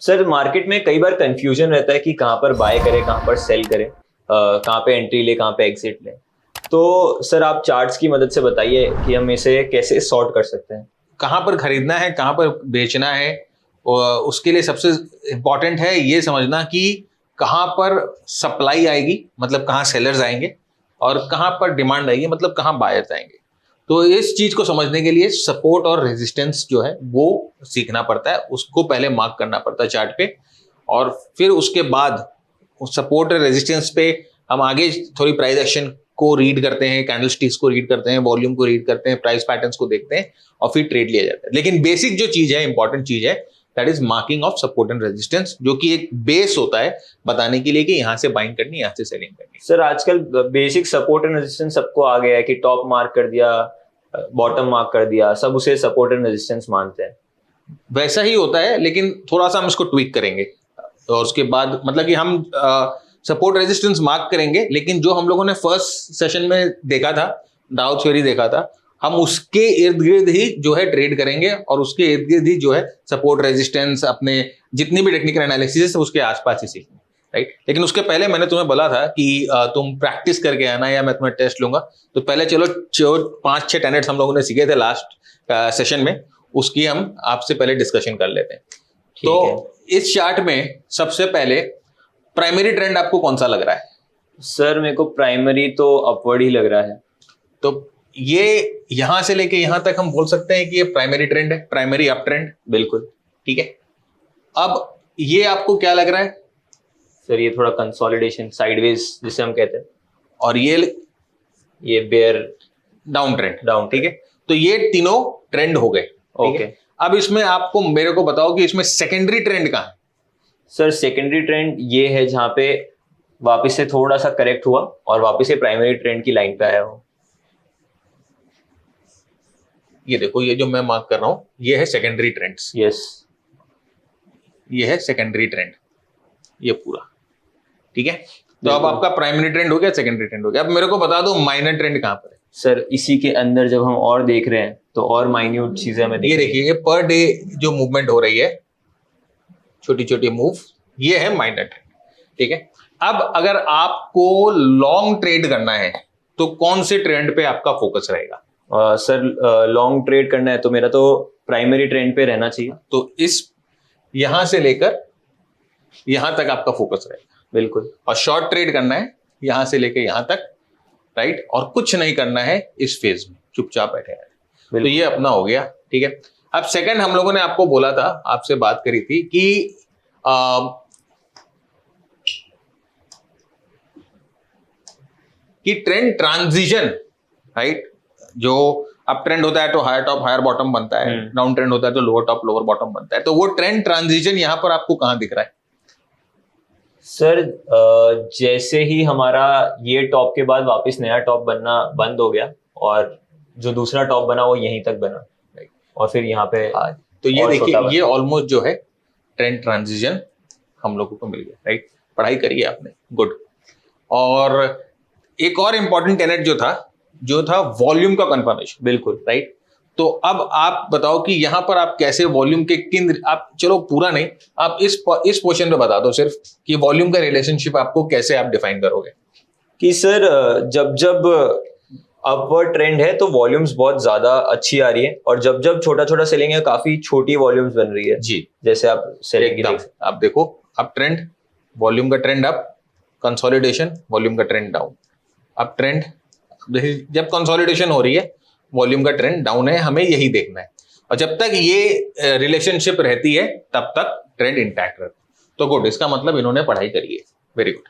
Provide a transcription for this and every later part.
Sir market में कई बार confusion रहता है कि कहाँ पर बाय करें, कहाँ पर सेल करें, कहाँ पे एंट्री ले, कहाँ पे एग्जिट ले। तो सर आप चार्ट्स की मदद से बताइए कि हम इसे कैसे सॉर्ट कर सकते हैं। कहाँ पर खरीदना है, कहाँ पर बेचना है, और उसके लिए सबसे इम्पॉर्टेंट है ये समझना कि कहाँ पर सप्लाई आएगी, मतलब कहाँ सेलर्स आएंगे, और कहाँ पर डिमांड आएगी, मतलब कहाँ बायर्स आएंगे। तो इस चीज को समझने के लिए सपोर्ट और रेजिस्टेंस जो है वो सीखना पड़ता है, उसको पहले मार्क करना पड़ता है चार्ट पे, और फिर उसके बाद सपोर्ट और रेजिस्टेंस पे हम आगे थोड़ी प्राइस एक्शन को रीड करते हैं, कैंडल स्टिक्स को रीड करते हैं, वॉल्यूम को रीड करते हैं, प्राइस पैटर्न्स को देखते हैं, और फिर ट्रेड लिया जाता है। लेकिन बेसिक जो चीज है, इंपॉर्टेंट चीज है, that is marking of support and resistance, जो कि एक बेस होता है बताने के लिए कि यहाँ से बाइंग करनी, यहाँ से सेलिंग करनी। सर आजकल बेसिक सपोर्ट एंड रेजिस्टेंस सबको आ गया है कि टॉप मार्क कर दिया, बॉटम मार्क कर दिया, सब उसे सपोर्ट एंड रेजिस्टेंस मानते हैं। वैसा ही होता है, लेकिन थोड़ा सा हम इसको ट्विक करेंगे, और उसके बाद मतलब कि हम सपोर्ट रेजिस्टेंस मार्क करेंगे, लेकिन जो हम लोगों ने फर्स्ट सेशन में देखा था, डाउ थ्योरी देखा था, हम उसके इर्द गिर्द ही जो है ट्रेड करेंगे, और उसके इर्द गिर्द ही जो है सपोर्ट रेजिस्टेंस, अपने जितनी भी टेक्निकल एनालिसिस है उसके आसपास ही सीखेंगे, राइट। लेकिन उसके पहले मैंने तुम्हें बोला था कि तुम प्रैक्टिस करके आना, या मैं तुम्हें टेस्ट लूंगा। तो पहले चलो जो 5-6 टेनेट्स हम लोगों ने सीखे थे लास्ट सेशन में, उसकी हम आपसे पहले डिस्कशन कर लेते हैं। तो इस चार्ट में सबसे पहले प्राइमरी ट्रेंड आपको कौन सा लग रहा है? सर मेरे को प्राइमरी तो अपवर्ड ही लग रहा है। तो ये यहां से लेके यहां तक हम बोल सकते हैं कि ये प्राइमरी ट्रेंड है, प्राइमरी अप ट्रेंड। बिल्कुल ठीक है। अब ये आपको क्या लग रहा है? सर ये थोड़ा कंसोलिडेशन, साइडवेज जिसे हम कहते हैं, और ये बेयर डाउन ट्रेंड। डाउन। ठीक है, तो ये तीनों ट्रेंड हो गए। ओके। अब इसमें आपको मेरे को बताओ कि इसमें सेकेंडरी ट्रेंड कहां है? सर सेकेंडरी ट्रेंड ये है जहां पे वापस से थोड़ा सा करेक्ट हुआ और वापस से प्राइमरी ट्रेंड की लाइन पे आया हो। ये देखो, ये जो मैं मार्क कर रहा हूं ये है सेकेंडरी ट्रेंड्स। यस, ये है सेकेंडरी ट्रेंड, ये पूरा। ठीक है, तो अब आपका प्राइमरी ट्रेंड हो गया, सेकेंडरी ट्रेंड हो गया। अब मेरे को बता दो माइनर ट्रेंड कहां पर है? सर इसी के अंदर जब हम और देख रहे हैं तो और माइन्यूट चीजें हमें ये देखिए, ये पर डे जो मूवमेंट हो रही है, छोटी छोटी मूव, ये है माइनर ट्रेंड। ठीक है, अब अगर आपको लॉन्ग ट्रेड करना है तो कौन से ट्रेंड पे आपका फोकस रहेगा? सर लॉन्ग ट्रेड करना है तो मेरा तो प्राइमरी ट्रेंड पे रहना चाहिए। तो इस यहां से लेकर यहां तक आपका फोकस रहेगा। बिल्कुल। और शॉर्ट ट्रेड करना है यहां से लेकर यहां तक, राइट, और कुछ नहीं करना है इस फेज में, चुपचाप बैठे हैं। तो ये अपना हो गया। ठीक है, अब सेकंड हम लोगों ने आपको बोला था, आपसे बात करी थी कि ट्रेंड ट्रांजिशन, राइट, जो अप ट्रेंड होता है तो हायर टॉप हायर बॉटम बनता है, डाउन ट्रेंड होता है तो लोअर टॉप लोअर बॉटम बनता है। तो वो ट्रेंड ट्रांजिशन यहां पर आपको कहां दिख रहा है? सर जैसे ही हमारा ये टॉप के बाद वापस नया टॉप बनना बंद हो गया और जो दूसरा टॉप बना वो यहीं तक बना, और फिर यहाँ पे तो ये देखिए, ये ऑलमोस्ट जो है ट्रेंड ट्रांजिशन हम लोगों को मिल गया, राइट। पढ़ाई करिए आपने, गुड। और एक और इंपॉर्टेंट टेनेट जो था वॉल्यूम का कंफर्मेशन। बिल्कुल, राइट। तो अब आप बताओ कि यहां पर आप कैसे वॉल्यूम के किन, आप चलो पूरा नहीं, आप इस पोर्शन में बता दो सिर्फ कि वॉल्यूम का रिलेशनशिप आपको कैसे आप डिफाइन करोगे? कि सर जब अपवर्ड ट्रेंड है तो वॉल्यूम्स बहुत ज्यादा अच्छी आ रही है, और जब छोटा छोटा सेलिंग है काफी छोटी वॉल्यूम्स बन रही है। जी, जैसे आप सेलिंग आप देखो, अप ट्रेंड, वॉल्यूम का ट्रेंड अप, कंसोलिडेशन, वॉल्यूम का ट्रेंड डाउन। अप ट्रेंड, जब कंसोलिडेशन हो रही है वॉल्यूम का ट्रेंड डाउन है, हमें यही देखना है। और जब तक ये रिलेशनशिप रहती है तब तक ट्रेंड इंटैक्ट रहता है। तो गुड, इसका मतलब इन्होंने पढ़ाई करी है, वेरी गुड।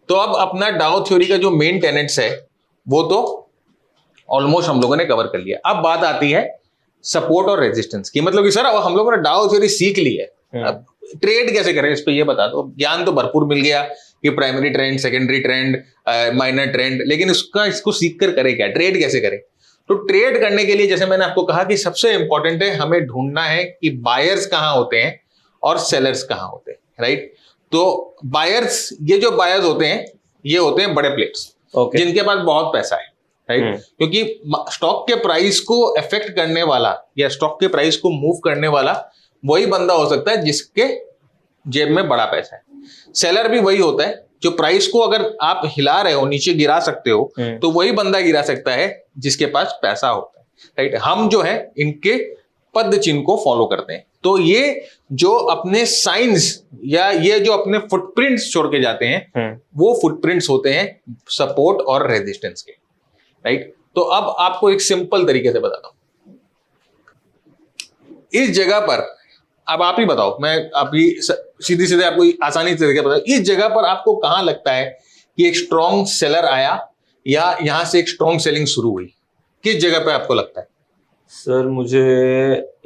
तो अब अपना डाउ थ्योरी का जो मेन टेनेट्स है वो तो ऑलमोस्ट हम लोगों ने कवर कर लिया। अब बात आती है सपोर्ट और रेजिस्टेंस की, मतलब कि सर अब हम लोगों ने डाउ थ्योरी सीख ली है, अब ट्रेड कैसे करें इस पे ये बता दो। ज्ञान तो भरपूर मिल गया कि primary trend, secondary trend, minor trend, लेकिन इसको सीख कर करें क्या, ट्रेड कैसे करें? तो ट्रेड करने के लिए जैसे मैंने आपको कहा कि सबसे इंपॉर्टेंट है, हमें ढूंढना है कि बायर्स कहां होते हैं और सेलर्स कहां होते हैं, राइट। तो बायर्स, ये जो बायर्स होते हैं ये होते हैं बड़े प्लेयर्स, जिनके पास बहुत पैसा है, राइट। क्योंकि स्टॉक के प्राइस को अफेक्ट करने वाला या स्टॉक के प्राइस को मूव करने वाला वही बंदा हो सकता है जिसके जेब में बड़ा पैसा है। सेलर भी वही होता है जो प्राइस को अगर आप हिला रहे हो, नीचे गिरा सकते हो, तो वही बंदा गिरा सकता है जिसके पास पैसा होता है, राइट। हम जो है इनके पद चिन्ह को फॉलो करते हैं। तो ये जो अपने साइंस या ये जो अपने फुटप्रिंट्स छोड़ के जाते हैं, वो फुटप्रिंट्स होते हैं सपोर्ट और रेजिस्टेंस के, राइट। तो अब आपको एक सिंपल तरीके से बताता हूं। इस जगह पर अब आप ही बताओ, मैं अभी सीधी सीधे आपको आसानी से बताऊं, इस जगह पर आपको कहां लगता है कि एक स्ट्रॉन्ग सेलर आया या यहां से एक स्ट्रॉन्ग सेलिंग शुरू हुई? किस जगह पे आपको लगता है? सर मुझे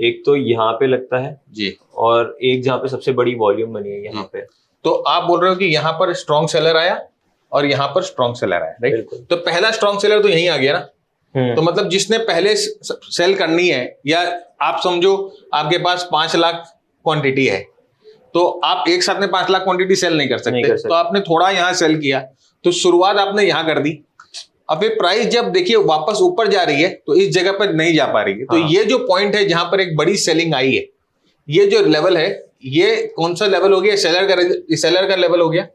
एक तो यहाँ पे लगता है जी, और एक जहाँ पे सबसे बड़ी वॉल्यूम बनी है यहाँ पे। तो आप बोल रहे हो कि यहाँ पर स्ट्रॉन्ग सेलर आया और यहाँ पर स्ट्रॉन्ग सेलर आया, राइट। तो पहला स्ट्रॉन्ग सेलर तो यहीं आ गया ना। तो मतलब जिसने पहले सेल करनी है, या आप समझो आपके पास 5 लाख क्वांटिटी है, तो आप एक साथ में 5 लाख क्वांटिटी सेल नहीं कर सकते। तो आपने थोड़ा यहाँ सेल किया, तो शुरुआत आपने यहाँ कर दी। अब ये प्राइस जब देखिए वापस ऊपर जा रही है तो इस जगह पर नहीं जा पा रही है। तो ये जो पॉइंट है जहां पर एक बड़ी सेलिंग आई है, ये जो लेवल है, ये कौन सा लेवल हो गया? सेलर का लेवल हो गया।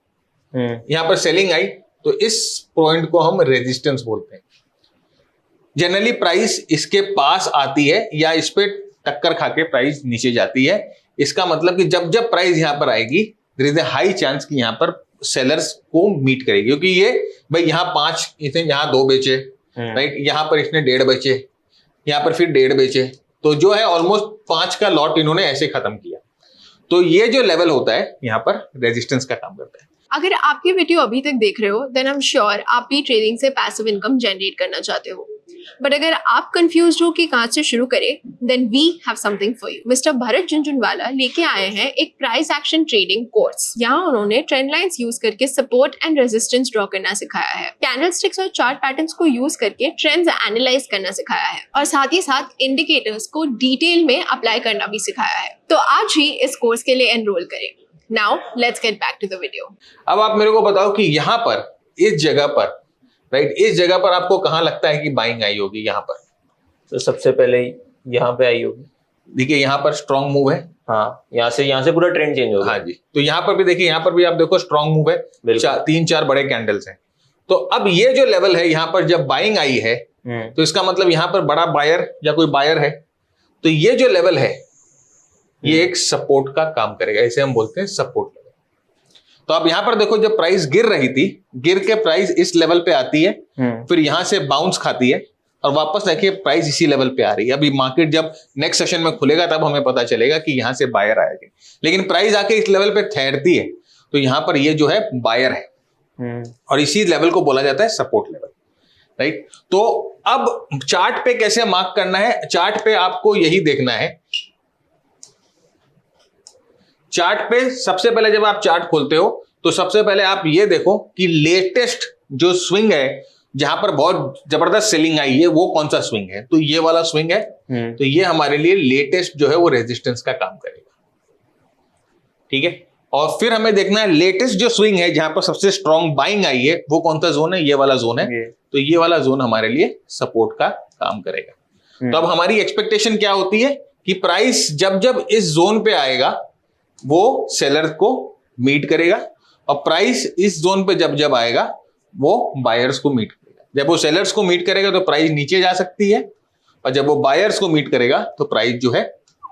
यहाँ पर सेलिंग आई, तो इस पॉइंट को हम रेजिस्टेंस बोलते हैं। जनरली प्राइस इसके पास आती है या इस पे टक्कर खा के प्राइस नीचे जाती है। इसका मतलब कि जब जब प्राइस यहाँ पर आएगी, there is a high chance कि यहाँ पर सेलर्स को मीट करेगी, क्योंकि ये भाई यहाँ 5, इसने यहाँ 2 बेचे, राइट, यहाँ पर इसने 1.5 बेचे, यहाँ पर फिर 1.5 बेचे, तो जो है ऑलमोस्ट 5 का लॉट इन्होंने ऐसे खत्म किया। तो ये जो लेवल होता है यहाँ पर रेजिस्टेंस का काम करता है। अगर आप ये वीडियो अभी तक देख रहे हो, देन आई एम श्योर आप भी ट्रेडिंग से पैसिव इनकम जनरेट करना चाहते हो। बट अगर आप कंफ्यूज हो कि कहाँ से शुरू करें, then we have something for you. Mister Bharat Jhunjhunwala लेके आए हैं एक प्राइस एक्शन ट्रेडिंग कोर्स। यहाँ उन्होंने ट्रेंड लाइंस यूज करके सपोर्ट एंड रेजिस्टेंस ड्रॉ करना सिखाया है, कैंडलस्टिक्स और चार्ट पैटर्न्स को यूज करके ट्रेंड्स एनालाइज करना सिखाया है, और साथ ही साथ इंडिकेटर्स को डिटेल में अप्लाई करना भी सिखाया है। तो आज ही इस कोर्स के लिए एनरोल करें। Now let's get back to the video. अब आप मेरे को बताओ कि यहाँ पर इस जगह पर, राइट, इस जगह पर आपको कहां लगता है कि बाइंग आई होगी? यहाँ पर तो सबसे पहले यहाँ पे आई होगी। देखिए यहाँ पर स्ट्रॉन्ग मूव है। हाँ, यहाँ से पूरा ट्रेंड चेंज होगा। हाँ जी, तो यहाँ पर भी देखिए, यहाँ पर भी आप देखो स्ट्रॉन्ग मूव है, 3-4 बड़े कैंडल्स हैं। तो अब ये जो लेवल है यहाँ पर जब बाइंग आई है, तो इसका मतलब यहाँ पर बड़ा बायर या कोई बायर है, तो ये जो लेवल है ये एक सपोर्ट का काम करेगा, इसे हम बोलते हैं सपोर्ट लेवल। तो आप यहां पर देखो, जब प्राइस गिर रही थी, गिर के प्राइस इस लेवल पे आती है, फिर यहां से बाउंस खाती है और वापस देखिए प्राइस इसी लेवल पे आ रही है। अभी मार्केट जब नेक्स्ट सेशन में खुलेगा तब हमें पता चलेगा कि यहां से बायर आएगी, लेकिन प्राइस आके इस लेवल पे ठहरती है, तो यहां पर ये जो है बायर है, और इसी लेवल को बोला जाता है सपोर्ट लेवल, राइट। तो अब चार्ट पे कैसे मार्क करना है? चार्ट पे आपको यही देखना है। चार्ट पे सबसे पहले जब आप चार्ट खोलते हो तो सबसे पहले आप ये देखो कि लेटेस्ट जो स्विंग है, जहां पर बहुत जबरदस्त सेलिंग आई है, वो कौन सा स्विंग है? तो ये वाला स्विंग है। तो ये हमारे लिए लेटेस्ट जो है वो रेजिस्टेंस का काम करेगा, ठीक है। और फिर हमें देखना है लेटेस्ट जो स्विंग है जहां पर सबसे स्ट्रॉन्ग बाइंग आई है, वो कौन सा जोन है? ये वाला जोन है। तो ये वाला जोन हमारे लिए सपोर्ट का काम करेगा। तो अब हमारी एक्सपेक्टेशन क्या होती है कि प्राइस जब जब इस जोन पे आएगा वो सेलर को मीट करेगा, और प्राइस इस जोन पे जब जब आएगा वो बायर्स को मीट करेगा। जब वो सेलर्स को मीट करेगा तो प्राइस नीचे जा सकती है, और जब वो बायर्स को मीट करेगा तो प्राइस जो है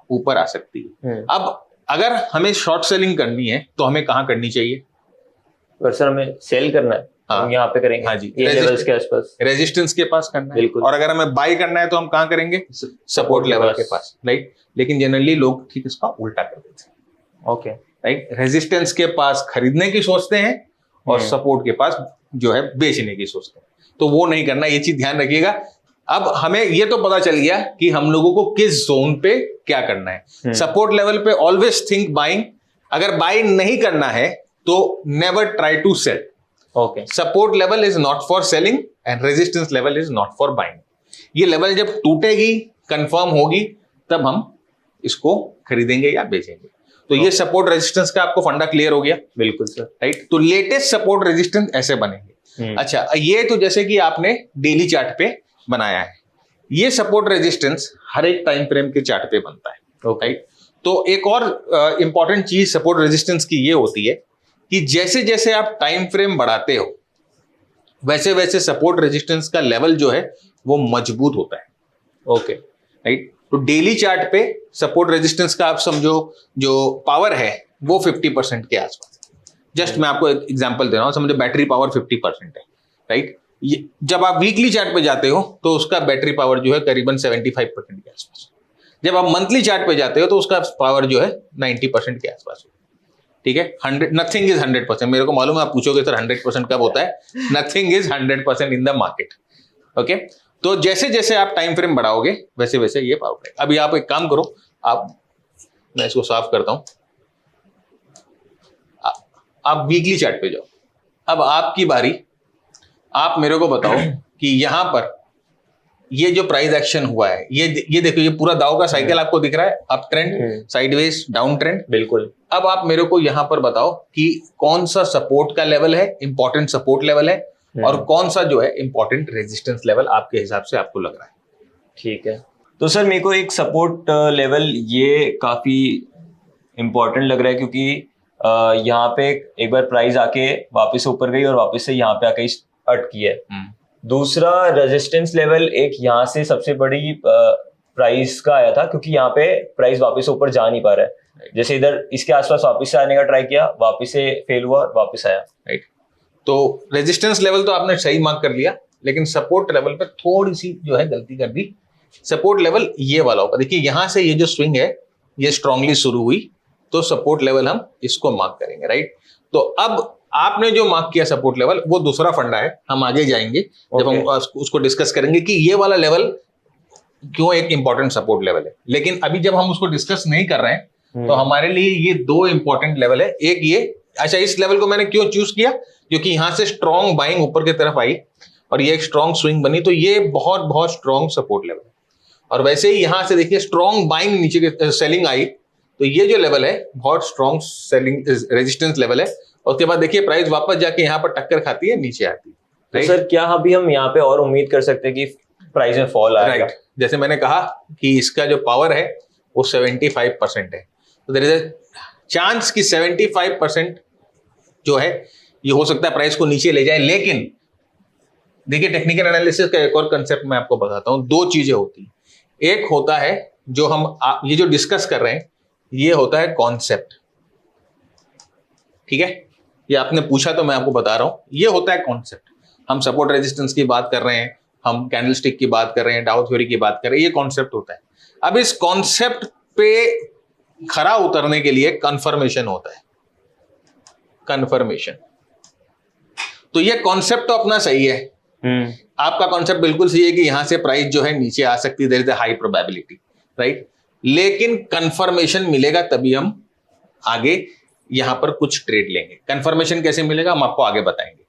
ऊपर आ सकती है। अब अगर हमें शॉर्ट सेलिंग करनी है तो हमें कहां करनी चाहिए? सर हमें सेल करना है, हम यहाँ पे करेंगे। हाँ जी, ये लेवल्स के आसपास, रेजिस्टेंस के पास करना है। बिल्कुल। और अगर हमें बाय करना है तो हम कहां करेंगे? सपोर्ट लेवल के पास, राइट। लेकिन जनरली लोग ठीक इसका उल्टा कर देते हैं। ओके, राइट, रेजिस्टेंस के पास खरीदने की सोचते हैं और सपोर्ट के पास जो है बेचने की सोचते हैं, तो वो नहीं करना, ये चीज ध्यान रखिएगा। अब हमें ये तो पता चल गया कि हम लोगों को किस जोन पे क्या करना है। सपोर्ट लेवल पे ऑलवेज थिंक बाइंग, अगर बाय नहीं करना है तो never try to sell. Okay, support level is not for selling and resistance level is not for buying. ये लेवल जब टूटेगी, कंफर्म होगी, तब हम इसको खरीदेंगे या बेचेंगे। तो ये सपोर्ट रेजिस्टेंस का आपको फंडा क्लियर हो गया? बिल्कुल सर, राइट। तो लेटेस्ट सपोर्ट रेजिस्टेंस ऐसे बनेंगे। अच्छा, ये तो जैसे कि आपने डेली चार्ट पे बनाया है, ये सपोर्ट रेजिस्टेंस हर एक टाइम फ्रेम के चार्ट पे बनता है, राइट। तो एक और इंपॉर्टेंट चीज सपोर्ट रेजिस्टेंस की ये होती है कि जैसे जैसे आप टाइम फ्रेम बढ़ाते हो वैसे वैसे सपोर्ट रेजिस्टेंस का लेवल जो है वो मजबूत होता है। ओके, राइट, तो डेली चार्ट पे सपोर्ट रेजिस्टेंस का आप समझो जो पावर है वो 50% के आसपास। जस्ट मैं आपको एक एग्जांपल दे रहा हूं, समझो बैटरी पावर 50% है, राइट। जब आप वीकली चार्ट पे जाते हो तो उसका बैटरी पावर जो है करीबन 75% के आसपास। जब आप मंथली चार्ट पे जाते हो तो उसका पावर जो है 90% के आसपास। ठीक है, 100 नथिंग इज 100%। मेरे को मालूम है आप पूछोगे सर 100% कब होता है? Nothing is 100% in the market. Okay, तो जैसे जैसे आप टाइम फ्रेम बढ़ाओगे वैसे वैसे ये पावर है। अभी आप एक काम करो, मैं इसको साफ करता हूं, आप वीकली चार्ट पे जाओ। अब आपकी बारी, आप मेरे को बताओ कि यहां पर ये जो प्राइस एक्शन हुआ है, ये देखो, ये पूरा दाव का साइकिल आपको दिख रहा है, up trend, sideways, down trend. बिल्कुल। अब आप मेरे को यहां पर बताओ कि कौन सा सपोर्ट का लेवल है, इंपॉर्टेंट सपोर्ट लेवल है, और कौन सा जो है इंपॉर्टेंट रेजिस्टेंस लेवल आपके हिसाब से आपको लग रहा है। ठीक है, तो सर मेरे को एक सपोर्ट लेवल ये काफी इंपॉर्टेंट लग रहा है, क्योंकि यहाँ पे एक बार प्राइस आके वापस ऊपर गई और वापस से यहाँ पे आके अटकी है। दूसरा रेजिस्टेंस लेवल एक यहाँ से सबसे बड़ी प्राइस का आया था, क्योंकि यहाँ पे प्राइस वापस ऊपर जा नहीं पा रहा है। जैसे इधर इसके आसपास वापस से आने का ट्राई किया, वापस से फेल हुआ, वापस आया। राइट, तो रेजिस्टेंस लेवल तो आपने सही मार्क कर लिया, लेकिन सपोर्ट लेवल पे थोड़ी सी जो है गलती कर दी। सपोर्ट लेवल ये वाला होगा, देखिए यहां से ये जो स्विंग है ये स्ट्रांगली शुरू हुई, तो सपोर्ट लेवल हम इसको मार्क करेंगे। राइट, तो अब आपने जो मार्क किया सपोर्ट लेवल वो दूसरा फंडा है, हम आगे जाएंगे जब हम उसको डिस्कस करेंगे कि ये वाला लेवल क्यों एक इंपॉर्टेंट सपोर्ट लेवल है। लेकिन अभी जब हम उसको डिस्कस नहीं कर रहे हैं तो हमारे लिए ये दो इंपॉर्टेंट लेवल है। एक ये, अच्छा इस लेवल को मैंने क्यों चूज किया, क्योंकि यहां से स्ट्रॉन्ग बाइंग ऊपर की तरफ आई और ये एक स्ट्रॉन्ग स्विंग बनी, तो ये बहुत बहुत स्ट्रॉन्ग सपोर्ट लेवल है। और वैसे ही यहां से देखिए स्ट्रॉन्ग बाइंग नीचे की सेलिंग आई, तो ये जो लेवल है बहुत स्ट्रॉन्ग सेलिंग रेजिस्टेंस लेवल है। और उसके बाद देखिए प्राइस वापस जाके यहाँ पर टक्कर खाती है, नीचे आती है। तो सर क्या अभी हम यहाँ पे और उम्मीद कर सकते हैं कि प्राइस में फॉल आएगा? राइट, जैसे मैंने कहा कि इसका जो पावर है वो 75% है, तो देयर इज अ चांस कि 75% जो है ये हो सकता है प्राइस को नीचे ले जाए। लेकिन देखिए टेक्निकल एनालिसिस का एक और कंसेप्ट मैं आपको बताता हूं। दो चीजें होती हैं, एक होता है जो हम ये जो डिस्कस कर रहे हैं ये होता है कॉन्सेप्ट। ठीक है, ये आपने पूछा तो मैं आपको बता रहा हूं, ये होता है कॉन्सेप्ट। हम सपोर्ट रेजिस्टेंस की बात कर रहे हैं, हम कैंडलस्टिक की बात कर रहे हैं, डाउ थ्योरी की बात कर रहे हैं, ये कॉन्सेप्ट होता है। अब इस कॉन्सेप्ट पे खरा उतरने के लिए कंफर्मेशन होता है, कंफर्मेशन। तो ये कॉन्सेप्ट तो अपना सही है, आपका कॉन्सेप्ट बिल्कुल सही है कि यहां से प्राइस जो है नीचे आ सकती है, there is a high probability, right. लेकिन कंफर्मेशन मिलेगा तभी हम आगे यहां पर कुछ ट्रेड लेंगे। कंफर्मेशन कैसे मिलेगा हम आपको आगे बताएंगे,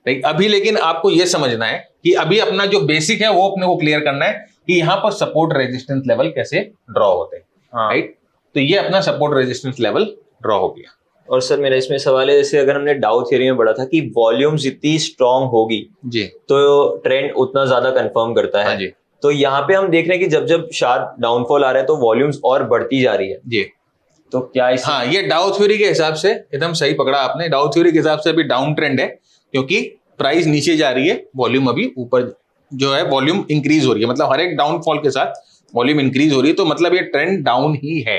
राइट। अभी लेकिन आपको यह समझना है कि अभी अपना जो बेसिक है वो अपने को क्लियर करना है कि यहां पर सपोर्ट रेजिस्टेंस लेवल कैसे ड्रॉ होते हैं, राइट। तो ये अपना सपोर्ट रेजिस्टेंस लेवल ड्रॉ हो गया। और सर मेरा इसमें सवाल है, जैसे अगर हमने डाउ थ्योरी में पढ़ा था कि वॉल्यूम जितनी स्ट्रांग होगी जी तो ट्रेंड उतना ज्यादा कंफर्म करता है। हाँ जी, तो यहाँ पे हम देख रहे हैं कि जब जब शार्प डाउनफॉल आ रहा है तो वॉल्यूम्स और बढ़ती जा रही है जी। तो क्या इस हाँ, ये डाउ थ्योरी के हिसाब से एकदम सही पकड़ा आपने। डाउ थ्योरी के हिसाब से अभी डाउन ट्रेंड है, क्योंकि प्राइस नीचे जा रही है, वॉल्यूम अभी ऊपर जो है वॉल्यूम इंक्रीज हो रही है। मतलब हर एक डाउनफॉल के साथ वॉल्यूम इंक्रीज हो रही है, तो मतलब ये ट्रेंड डाउन ही है,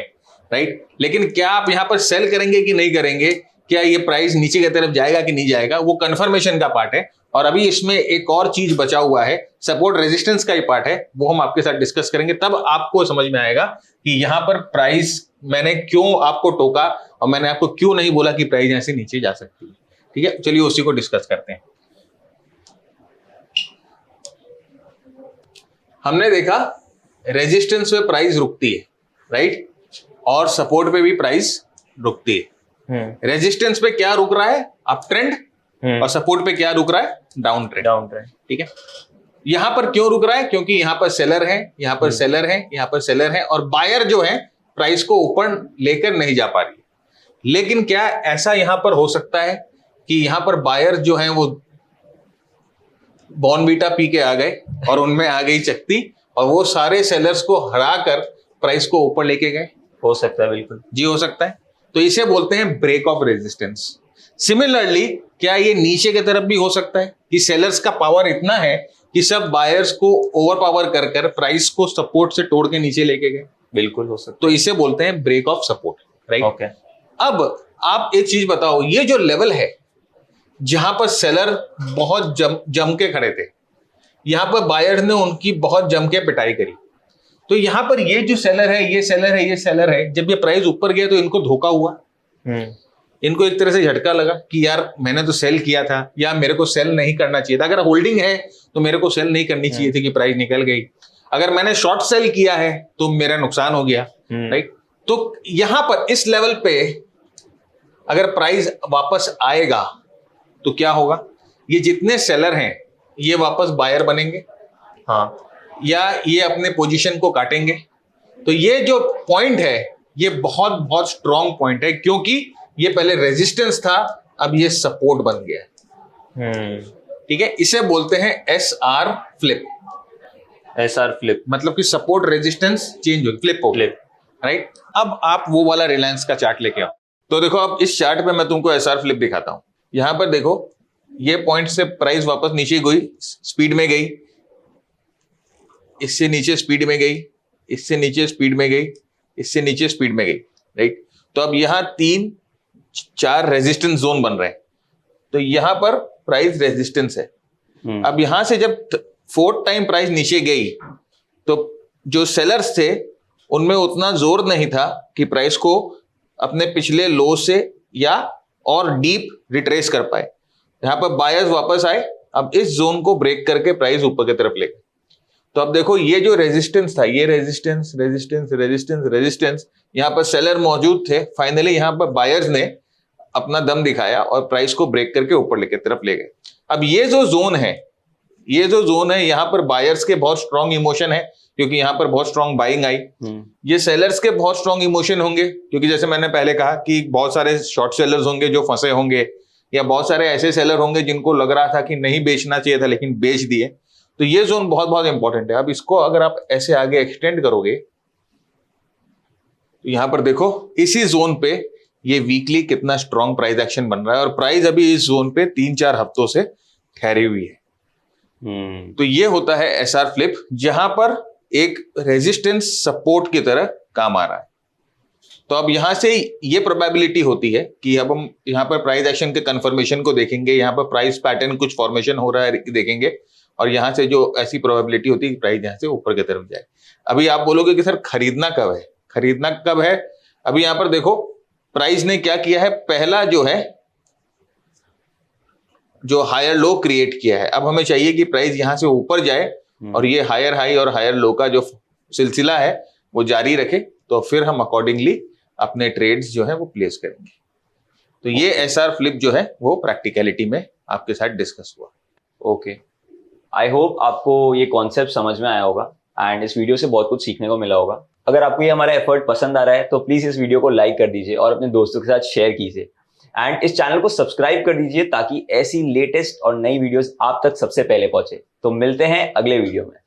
राइट। लेकिन क्या आप यहाँ पर सेल करेंगे कि नहीं करेंगे, क्या ये प्राइस नीचे की तरफ जाएगा कि नहीं जाएगा, वो कंफर्मेशन का पार्ट है। और अभी इसमें एक और चीज बचा हुआ है, सपोर्ट रेजिस्टेंस का ही पार्ट है, वो हम आपके साथ डिस्कस करेंगे। तब आपको समझ में आएगा कि यहाँ पर प्राइस मैंने क्यों आपको टोका और मैंने आपको क्यों नहीं बोला कि प्राइस ऐसे नीचे जा सकती है। ठीक है, चलिए उसी को डिस्कस करते हैं। हमने देखा रेजिस्टेंस पे प्राइस रुकती है, राइट, और सपोर्ट पे भी प्राइस रुकती है। रेजिस्टेंस पे क्या रुक रहा है, अप ट्रेंड, और सपोर्ट पे क्या रुक रहा है, डाउन ट्रेंड। डाउन ट्रेंड, ठीक है। यहां पर क्यों रुक रहा है, क्योंकि यहां पर सेलर है, यहां पर सेलर है, यहां पर सेलर है, और बायर जो है प्राइस को ऊपर लेकर नहीं जा पा रही है। लेकिन क्या ऐसा यहां पर हो सकता है कि यहां पर बायर जो है वो बॉर्नवीटा पी के आ गए और उनमें आ गई शक्ति और वो सारे सेलर्स को हरा कर प्राइस को ऊपर लेके गए? हो सकता है, बिल्कुल जी हो सकता है। तो इसे बोलते हैं ब्रेक ऑफ रेजिस्टेंस। सिमिलरली क्या ये नीचे की तरफ भी हो सकता है कि सेलर्स का पावर इतना है कि सब बायर्स को ओवर पावर कर कर प्राइस को सपोर्ट से तोड़ के नीचे लेके गए? बिल्कुल हो सकता तो इसे बोलते हैं ब्रेक ऑफ सपोर्ट, है। राइट? ओके, अब आप एक चीज बताओ, ये जो लेवल है जहां पर सेलर बहुत जम के खड़े थे, यहां पर बायर्स ने उनकी बहुत जम के पिटाई करी, तो यहां पर ये जो सेलर है, ये सेलर है, ये सेलर है, जब ये प्राइस ऊपर गया तो इनको धोखा हुआ, इनको एक तरह से झटका लगा कि यार मैंने तो सेल किया था, या मेरे को सेल नहीं करना चाहिए था। अगर होल्डिंग है तो मेरे को सेल नहीं करनी चाहिए थी कि प्राइस निकल गई। अगर मैंने शॉर्ट सेल किया है तो मेरा नुकसान हो गया, राइट? तो यहां पर इस लेवल पे अगर प्राइस वापस आएगा तो क्या होगा? ये जितने सेलर हैं ये वापस बायर बनेंगे, हाँ, या ये अपने पोजीशन को काटेंगे। तो ये जो पॉइंट है ये बहुत बहुत स्ट्रॉन्ग पॉइंट है, क्योंकि ये पहले रेजिस्टेंस था, अब ये सपोर्ट बन गया है। ठीक है, इसे बोलते हैं SR फ्लिप। SR फ्लिप मतलब कि सपोर्ट रेजिस्टेंस चेंज हो, फ्लिप हो, फ्लिप, राइट? अब आप वो वाला रिलायंस का चार्ट लेके आओ। तो देखो, अब इस चार्ट पे मैं तुमको SR फ्लिप दिखाता हूं। यहां पर देखो, ये पॉइंट से प्राइस वापस नीचे गई, स्पीड में गई, इससे नीचे स्पीड में गई, इससे नीचे स्पीड में गई, इससे नीचे स्पीड में गई, राइट? तो अब यहां 3-4 रेजिस्टेंस जोन बन रहे हैं। तो यहां पर प्राइस रेजिस्टेंस है। अब यहां से जब 4th टाइम प्राइस नीचे गई तो जो सेलर्स थे उनमें उतना जोर नहीं था कि प्राइस को अपने पिछले लो से या और डीप रिट्रेस कर पाए। यहां पर बायर्स वापस आए, अब इस जोन को ब्रेक करके प्राइस ऊपर की तरफ ले गए। तो अब देखो, ये जो रेजिस्टेंस था, ये रेजिस्टेंस रेजिस्टेंस रेजिस्टेंस रेजिस्टेंस, यहां पर सेलर मौजूद थे। फाइनली यहां पर बायर्स ने अपना दम दिखाया और प्राइस को ब्रेक करके ऊपर लेके तरफ ले गए। अब ये जो जोन है, ये जो जोन है, यहां पर बायर्स के बहुत स्ट्रॉन्ग इमोशन है, क्योंकि यहां पर बहुत स्ट्रॉन्ग बाइंग आई। ये सेलर्स के बहुत स्ट्रॉन्ग इमोशन होंगे, क्योंकि जैसे मैंने पहले कहा कि बहुत सारे शॉर्ट सेलर्स होंगे जो फंसे होंगे, या बहुत सारे ऐसे सेलर होंगे जिनको लग रहा था कि नहीं बेचना चाहिए था लेकिन बेच दिए। तो ये जोन बहुत बहुत इंपॉर्टेंट है। अब इसको अगर आप ऐसे आगे एक्सटेंड करोगे तो यहां पर देखो, इसी जोन पे ये वीकली कितना स्ट्रॉन्ग प्राइस एक्शन बन रहा है, और प्राइस अभी इस जोन पे 3-4 हफ्तों से ठहरी हुई है। तो ये होता है SR फ्लिप, जहां पर एक रेजिस्टेंस सपोर्ट की तरह काम आ रहा है। तो अब यहां से ये प्रोबेबिलिटी होती है कि अब हम यहां पर प्राइस एक्शन के कंफर्मेशन को देखेंगे, यहां पर प्राइस पैटर्न कुछ फॉर्मेशन हो रहा है देखेंगे, और यहां से जो ऐसी प्रोबेबिलिटी होती है कि प्राइस यहां से ऊपर की तरफ जाए। अभी आप बोलोगे कि सर खरीदना कब है? खरीदना कब है? अभी यहां पर देखो, प्राइस ने क्या किया है, पहला जो है जो हायर लो क्रिएट किया है। अब हमें चाहिए कि प्राइस यहां से ऊपर जाए और ये हायर हाई और हायर लो का जो सिलसिला है वो जारी रखे, तो फिर हम अकॉर्डिंगली अपने ट्रेड्स जो है वो प्लेस करेंगे। तो ये SR फ्लिप जो है वो प्रैक्टिकलिटी में आपके साथ डिस्कस हुआ। ओके, आई होप आपको ये कॉन्सेप्ट समझ में आया होगा एंड इस वीडियो से बहुत कुछ सीखने को मिला होगा। अगर आपको ये हमारा एफर्ट पसंद आ रहा है तो प्लीज इस वीडियो को लाइक कर दीजिए और अपने दोस्तों के साथ शेयर कीजिए, एंड इस चैनल को सब्सक्राइब कर दीजिए ताकि ऐसी लेटेस्ट और नई वीडियोस आप तक सबसे पहले पहुंचे। तो मिलते हैं अगले वीडियो में।